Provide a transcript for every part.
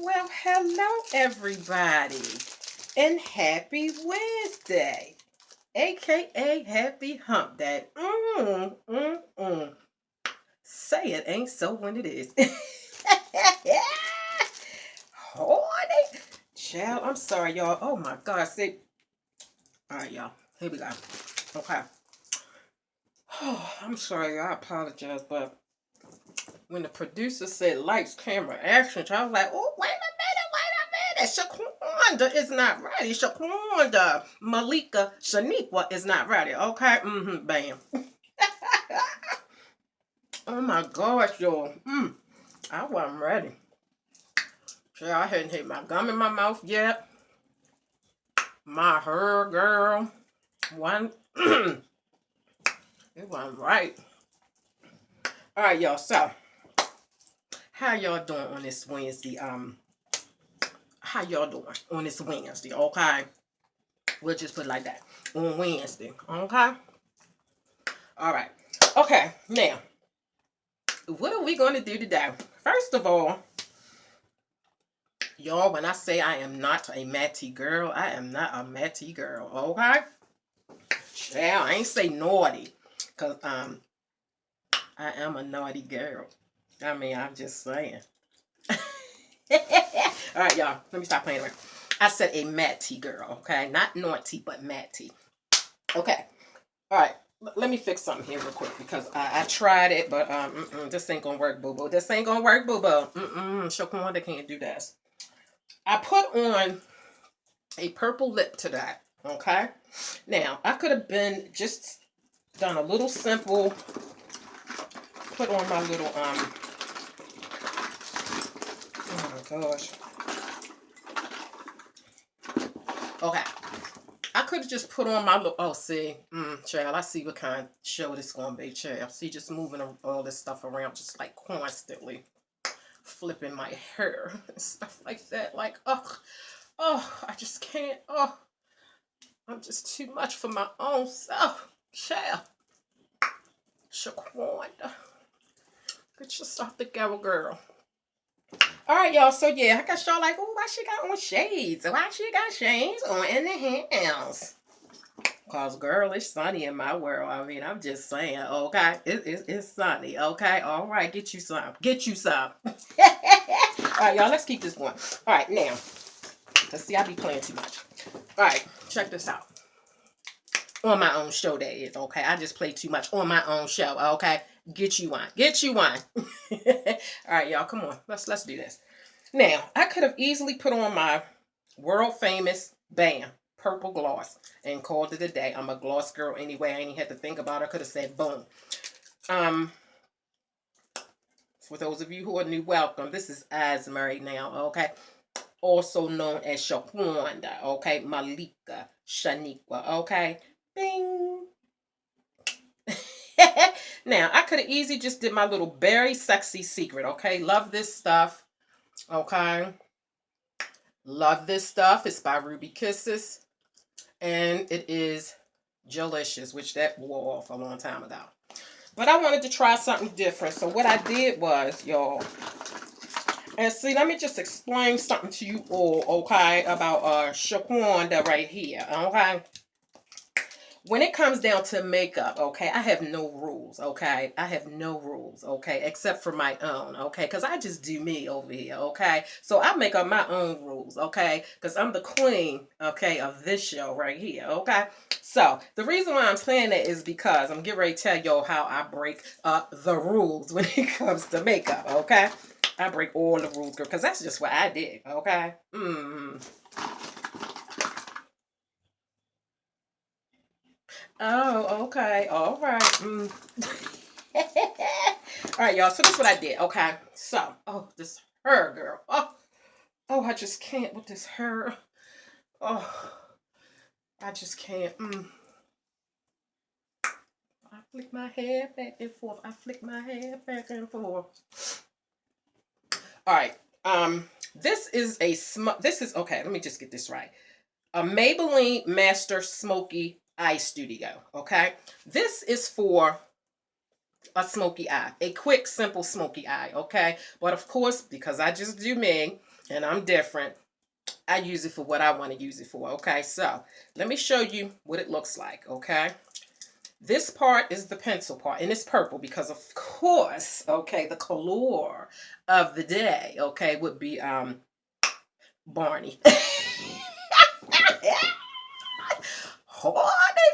Well, hello everybody, and happy Wednesday, aka happy hump day. Say it ain't so when it is. Horny. Child, I'm sorry, y'all. Oh my God, see. All right, y'all. Here we go. Okay. Oh, I'm sorry, y'all. I apologize, but when the producer said lights, camera, action, I was like, oh, wait a minute. Shaquanda is not ready. Shaquanda, Malika, Shaniqua is not ready. Okay? Bam. Oh my gosh, y'all. I wasn't ready. Sure, I hadn't hit my gum in my mouth yet. My hair, girl. One. It wasn't right. All right, y'all. So, how y'all doing on this Wednesday? How y'all doing on this Wednesday? Okay. We'll just put it like that. On Wednesday. Okay? All right. Okay. Now, what are we going to do today? First of all, y'all, when I say I am not a matty girl, I am not a matty girl. Okay? Yeah, I ain't say naughty. Because I am a naughty girl. I mean, I'm just saying. All right, y'all. Let me stop playing around. I said a matty girl. Okay? Not naughty, but matty. Okay. All right. Let me fix something here real quick because I tried it, but this ain't gonna work, boo boo. This ain't gonna work, boo boo. Shaquanda can't do this. I put on a purple lip to that. Okay. Now I could have been just done a little simple. Put on my little Oh my gosh. Okay. I could have just put on my little, oh, see, child, I see what kind of show this going to be, child. See, just moving all this stuff around, just like constantly flipping my hair and stuff like that. Like, I just can't, I'm just too much for my own self, child. Shaquanda, get yourself together, girl. All right, y'all. So yeah, I guess y'all like, oh, why she got on shades? Why she got shades on in the house? Cause girl, it's sunny in my world. I mean, I'm just saying, okay, it's sunny. Okay, all right, get you some. Get you some. All right, y'all. Let's keep this going. All right, now, let's see. I be playing too much. All right, check this out. On my own show, that is, okay? I just play too much on my own show, okay? Get you one. Get you one. All right, y'all, come on. Let's do this. Now, I could have easily put on my world famous BAM purple gloss and called it a day. I'm a gloss girl anyway. I ain't had to think about it. I could have said boom. For those of you who are new, welcome. This is EyesMarriedNow, okay? Also known as Shaquanda, okay? Malika, Shaniqua, okay? Bing. Now, I could have easily just did my little very sexy secret, okay? Love this stuff, okay? Love this stuff. It's by Ruby Kisses. And it is delicious, which that wore off a long time ago. But I wanted to try something different. So what I did was, y'all, and see, let me just explain something to you all, okay, about Shaquanda right here, okay? When it comes down to makeup, okay, I have no rules, okay? I have no rules, okay, except for my own, okay? Because I just do me over here, okay? So I make up my own rules, okay? Because I'm the queen, okay, of this show right here, okay? So the reason why I'm saying that is because I'm getting ready to tell y'all how I break the rules when it comes to makeup, okay? I break all the rules, girl, because that's just what I did, okay? Oh, okay. All right. All right, y'all. So this is what I did. Okay. So, this hair, girl. Oh, I just can't with this hair. Oh, I just can't. I flick my hair back and forth. I flick my hair back and forth. All right. This is okay. Let me just get this right. A Maybelline Master Smoky Eye Studio. Okay. This is for a smoky eye, a quick, simple smoky eye, okay? But of course, because I just do me, and I'm different. I use it for what I want to use it for. Okay, so let me show you what it looks like. Okay, this part is the pencil part, and it's purple because, of course, okay, the color of the day, okay, would be Barney. Horny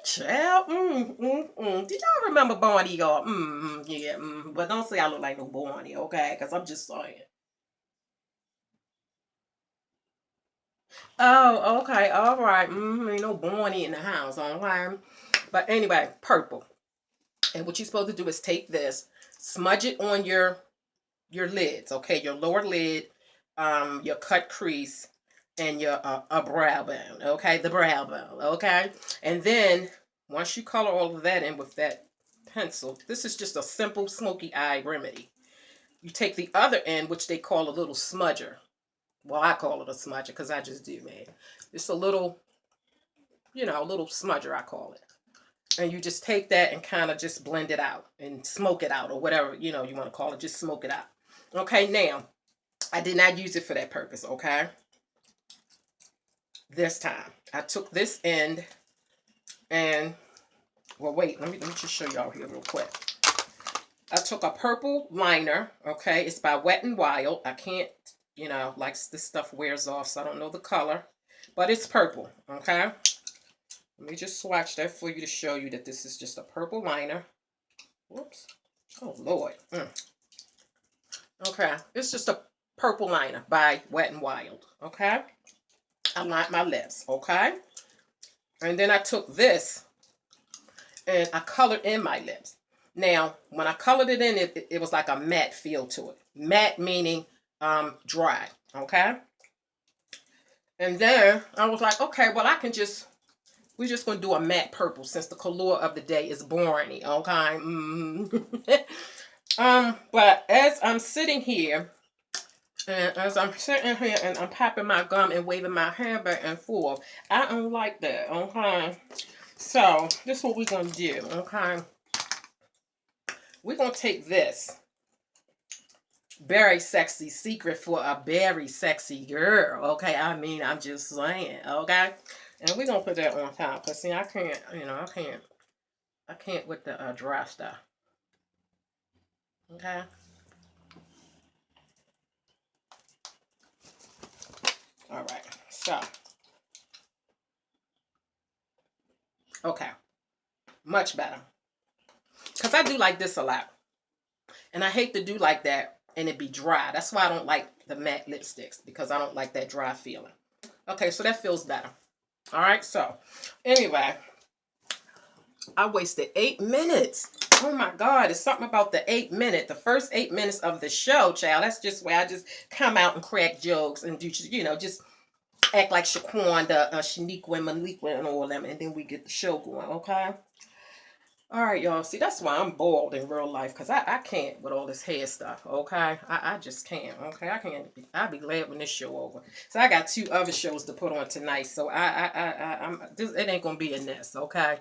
child. Did y'all remember Barney, y'all? Yeah. But don't say I look like no Barney, okay? Because I'm just saying. Oh, okay. All right. Ain't no Barney in the house, okay? But anyway, purple. And what you're supposed to do is take this, smudge it on your lids, okay? Your lower lid, your cut crease, and your a brow bone, okay? The brow bone, okay? And then once you color all of that in with that pencil, this is just a simple smoky eye remedy. You take the other end, which they call a little smudger. Well, I call it a smudger because I just do, man. It's a little, a little smudger, I call it. And you just take that and kind of just blend it out and smoke it out, or whatever, you want to call it. Just smoke it out. Okay, now, I did not use it for that purpose, okay? This time, I took this end and, well, wait, let me just show y'all here real quick. I took a purple liner, okay? It's by Wet n Wild. I can't, like this stuff wears off, so I don't know the color. But it's purple, okay? Let me just swatch that for you to show you that this is just a purple liner. Whoops. Oh, Lord. Okay. It's just a purple liner by Wet n Wild, okay? I lined my lips, okay? And then I took this and I colored in my lips. Now, when I colored it in, it was like a matte feel to it. Matte meaning dry, okay? And then I was like, okay, well, we're just going to do a matte purple since the color of the day is Barney, okay? But as I'm sitting here, and as I'm sitting here and I'm popping my gum and waving my hair back and forth, I don't like that, okay? So, this is what we're going to do, okay? We're going to take this very sexy secret for a very sexy girl, okay? I mean, I'm just saying, okay? And we're going to put that on top, because, see, I can't, I can't with the dry stuff, okay? All right, so, okay, much better. Because I do like this a lot. And I hate to do like that and it be dry. That's why I don't like the matte lipsticks, because I don't like that dry feeling. Okay, so that feels better. All right, so anyway, I wasted 8 minutes. Oh my God, it's something about the 8 minute, the first 8 minutes of the show, child. That's just where I just come out and crack jokes and do, just act like Shaquanda, Shaniqua, and Maliqua and all them, and then we get the show going, okay? All right, y'all. See, that's why I'm bald in real life, because I can't with all this hair stuff, okay? I just can't, okay? I can't. I'll be glad when this show over. So I got 2 other shows to put on tonight, so it ain't going to be in this, okay?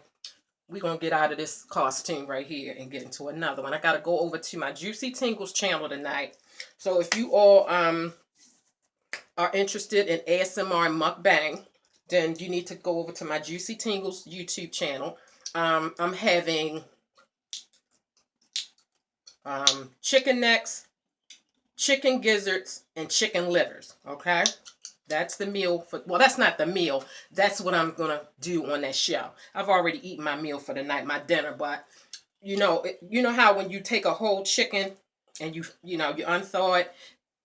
We're going to get out of this costume right here and get into another one. I got to go over to my Juicy Tingles channel tonight. So if you all are interested in ASMR mukbang, then you need to go over to my Juicy Tingles YouTube channel. I'm having chicken necks, chicken gizzards, and chicken livers, okay? That's the meal for, well, that's not the meal. That's what I'm going to do on that show. I've already eaten my meal for the night, my dinner, but you know how when you take a whole chicken and you unthaw it,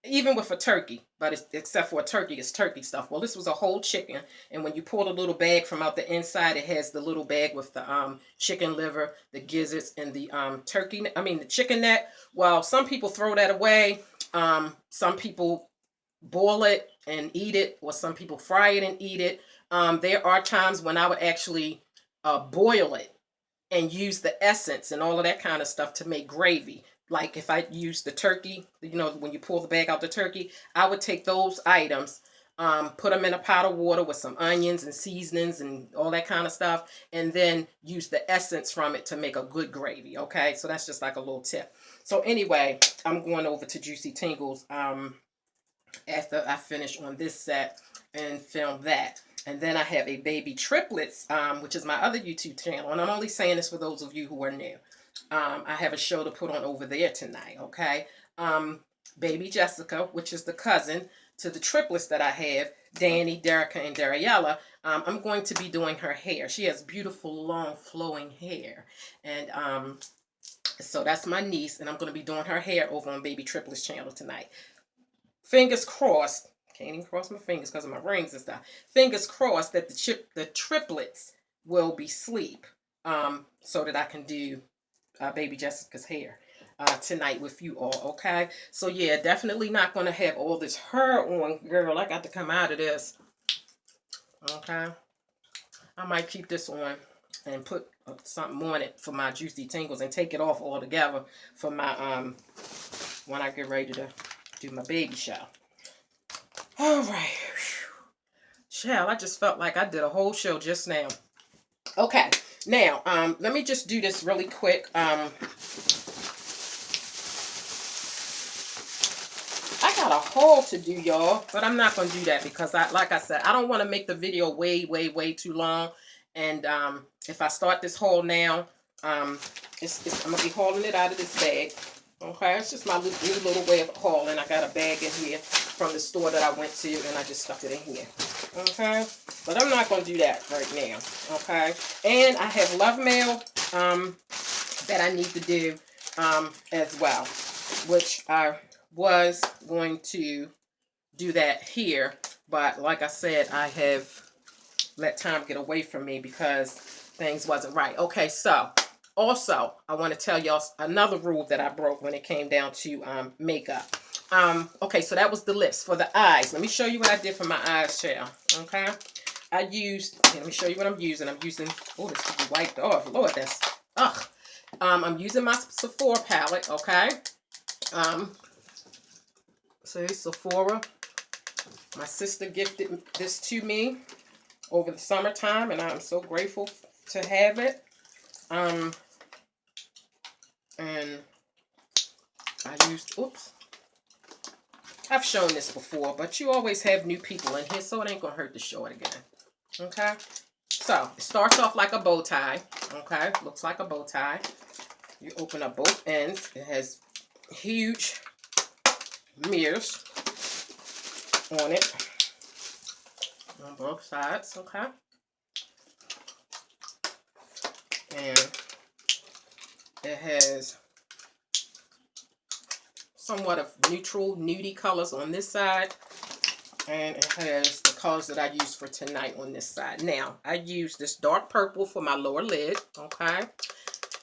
even with a turkey, but except for a turkey, it's turkey stuff. Well, this was a whole chicken, and when you pull the little bag from out the inside, it has the little bag with the chicken liver, the gizzards, and the the chicken neck. Well, some people throw that away. Some people boil it and eat it, or some people fry it and eat it. There are times when I would actually boil it and use the essence and all of that kind of stuff to make gravy. Like if I use the turkey, when you pull the bag out the turkey, I would take those items, put them in a pot of water with some onions and seasonings and all that kind of stuff, and then use the essence from it to make a good gravy, okay? So that's just like a little tip. So anyway, I'm going over to Juicy Tingles after I finish on this set and film that. And then I have a Baby Triplets, which is my other YouTube channel. And I'm only saying this for those of you who are new. I have a show to put on over there tonight, okay? Baby Jessica, which is the cousin to the triplets that I have, Danny, Derica, and Dariella. I'm going to be doing her hair. She has beautiful, long, flowing hair. And so that's my niece, and I'm going to be doing her hair over on Baby Triplets channel tonight. Fingers crossed. Can't even cross my fingers because of my rings and stuff. Fingers crossed that the triplets will be asleep, so that I can do Baby Jessica's hair tonight with you all, okay? So yeah, definitely not going to have all this hair on, girl. I got to come out of this, okay? I might keep this on and put something on it for my juicy tingles and take it off altogether for my when I get ready to do my baby shower. All right. Child, I just felt like I did a whole show just now. Okay, now let me just do this really quick. I got a haul to do, y'all, but I'm not gonna do that because like I said, I don't want to make the video way too long. And if I start this haul now, I'm gonna be hauling it out of this bag. Okay, it's just my new little way of hauling. I got a bag in here from the store that I went to, and I just stuck it in here. Okay, but I'm not gonna do that right now. Okay, and I have love mail that I need to do as well, which I was going to do that here, but like I said, I have let time get away from me because things wasn't right. Okay, so also I want to tell y'all another rule that I broke when it came down to makeup. Okay, so that was the lips. For the eyes, let me show you what I did for my eyes, child. Okay, I used, let me show you what I'm using. I'm using, oh, this could be wiped off. Lord, that's, ugh. I'm using my Sephora palette, okay? See, Sephora. My sister gifted this to me over the summertime, and I'm so grateful to have it. And I used, oops. I've shown this before, but you always have new people in here, so it ain't gonna hurt to show it again. Okay? So, it starts off like a bow tie. Okay? Looks like a bow tie. You open up both ends. It has huge mirrors on it. On both sides. Okay? And it has somewhat of neutral, nudie colors on this side. And it has the colors that I use for tonight on this side. Now, I use this dark purple for my lower lid. Okay?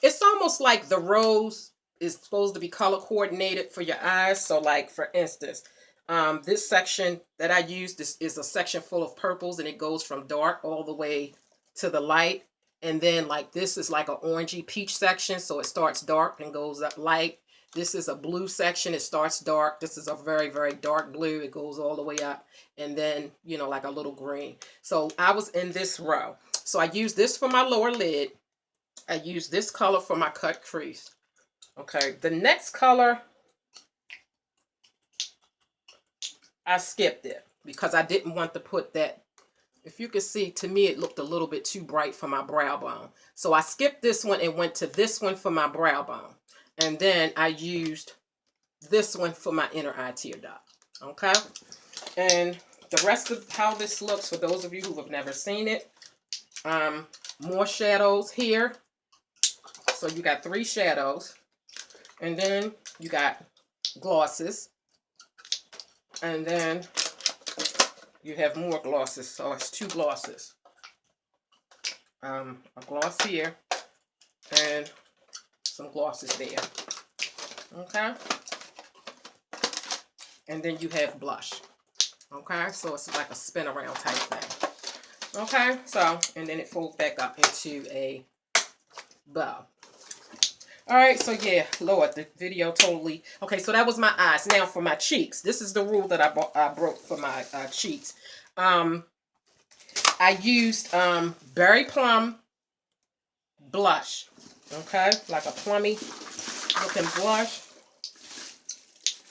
It's almost like the rose is supposed to be color coordinated for your eyes. So, like, for instance, this section that I use, this is a section full of purples, and it goes from dark all the way to the light. And then, like, this is like an orangey peach section, so it starts dark and goes up light. This is a blue section. It starts dark. This is a very dark blue. It goes all the way up. And then, you know, like a little green. So I was in this row. So I used this for my lower lid. I used this color for my cut crease. Okay. The next color, I skipped it because I didn't want to put that. If you can see, to me, it looked a little bit too bright for my brow bone. So I skipped this one and went to this one for my brow bone. And then I used this one for my inner eye tear dot. Okay? And the rest of how this looks, for those of you who have never seen it, more shadows here. So you got 3 shadows. And then you got glosses. And then you have more glosses. So it's 2 glosses. A gloss here. And some glosses there. Okay? And then you have blush. Okay? So it's like a spin around type thing. Okay? So, and then it folds back up into a bow. Alright, so yeah, Lord, the video totally... Okay, so that was my eyes. Now for my cheeks. This is the rule that I broke for my cheeks. I used Berry Plum blush. Okay? Like a plummy looking blush.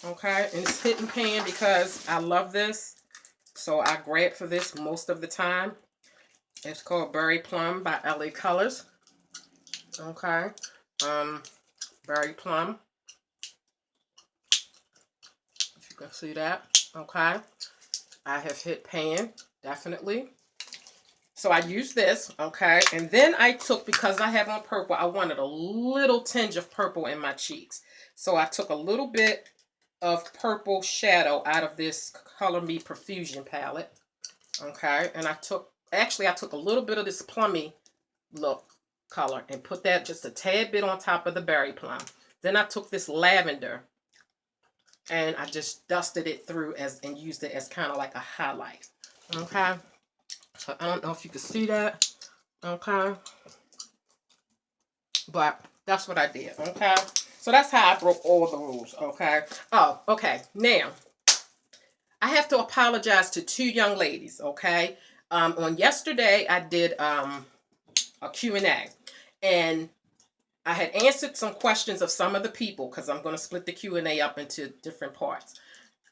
Okay, and it's hidden pan because I love this. So I grab for this most of the time. It's called Berry Plum by LA Colors. Okay. Berry Plum. If you can see that. Okay. I have hit pan, definitely. So I used this, okay, and then I took, because I have on purple, I wanted a little tinge of purple in my cheeks. So I took a little bit of purple shadow out of this Color Me Profusion palette, okay, and I took a little bit of this plummy look color and put that just a tad bit on top of the berry plum. Then I took this lavender and I just dusted it through and used it as kind of like a highlight, okay. So I don't know if you can see that, okay, but that's what I did, okay. So that's how I broke all the rules, okay. Oh, okay. Now, I have to apologize to two young ladies, okay. On yesterday, I did a Q&A, and I had answered some questions of some of the people because I'm going to split the Q&A up into different parts.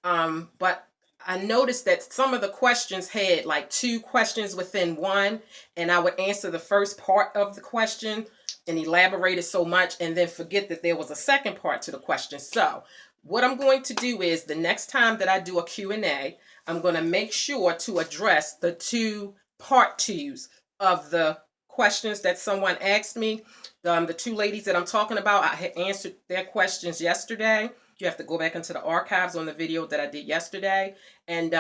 But I noticed that some of the questions had like 2 questions within one, and I would answer the first part of the question and elaborate it so much and then forget that there was a second part to the question. So what I'm going to do is the next time that I do a Q&A, I'm going to make sure to address the 2 part 2s of the questions that someone asked me. The 2 ladies that I'm talking about, I had answered their questions yesterday. You have to go back into the archives on the video that I did yesterday. And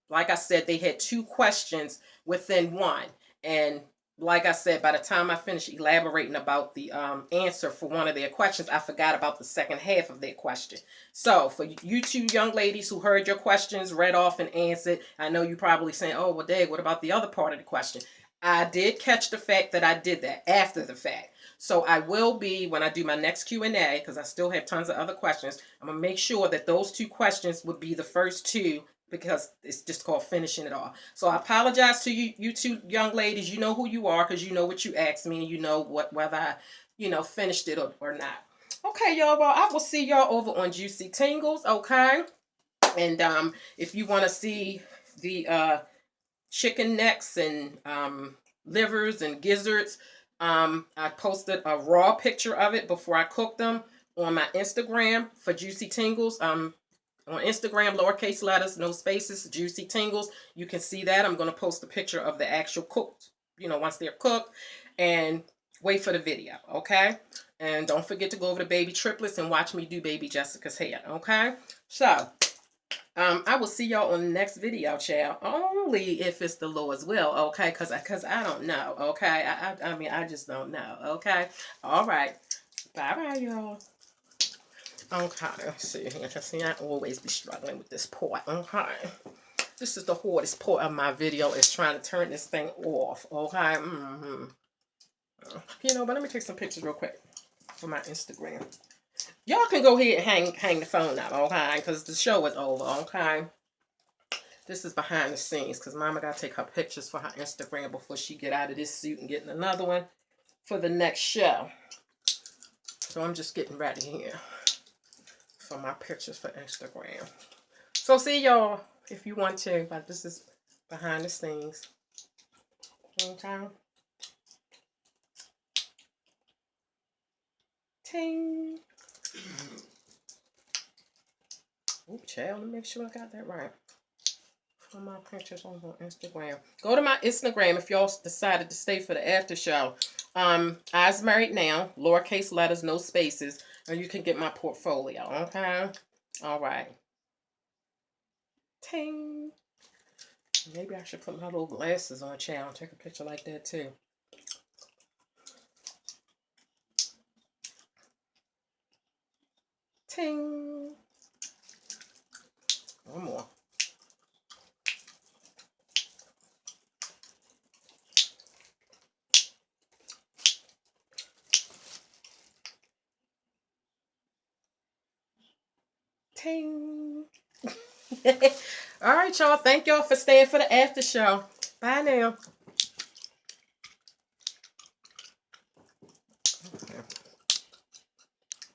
like I said, they had 2 questions within one. And like I said, by the time I finished elaborating about the answer for one of their questions, I forgot about the second half of their question. So for you 2 young ladies who heard your questions, read off and answered, I know you probably saying, oh, well, Dad, what about the other part of the question? I did catch the fact that I did that after the fact. So I will be, when I do my next Q&A, because I still have tons of other questions, I'm going to make sure that those 2 questions would be the first 2, because it's just called finishing it off. So I apologize to you 2 young ladies. You know who you are because you know what you asked me, and you know whether I, finished it or not. Okay, y'all. Well, I will see y'all over on Juicy Tingles, okay? And if you want to see the chicken necks and livers and gizzards, I posted a raw picture of it before I cooked them on my Instagram for Juicy Tingles. On Instagram, lowercase letters, no spaces, Juicy Tingles. You can see that. I'm going to post a picture of the actual cooked, once they're cooked, and wait for the video, okay? And don't forget to go over to Baby Triplets and watch me do Baby Jessica's hair, okay? So, I will see y'all on the next video, child. Only if it's the Lord's will, okay? Cause I don't know, okay? I mean, I just don't know, okay? All right. Bye-bye, y'all. Okay, let's see here. See, I always be struggling with this port, okay? This is the hardest part of my video, is trying to turn this thing off, okay? But let me take some pictures real quick for my Instagram. Y'all can go ahead and hang the phone up, okay? Because the show is over, okay? This is behind the scenes because Mama got to take her pictures for her Instagram before she get out of this suit and get another one for the next show. So I'm just getting ready here for my pictures for Instagram. So see y'all if you want to, but this is behind the scenes. Okay. Ting. Ooh, child, let me make sure I got that right. For my pictures on Instagram. Go to my Instagram if y'all decided to stay for the after show. EyesMarriedNow, lowercase letters, no spaces, and you can get my portfolio, okay? All right. Ting. Maybe I should put my little glasses on, child. Take a picture like that, too. Ting. One more. Ting. All right, y'all. Thank y'all for staying for the after show. Bye now.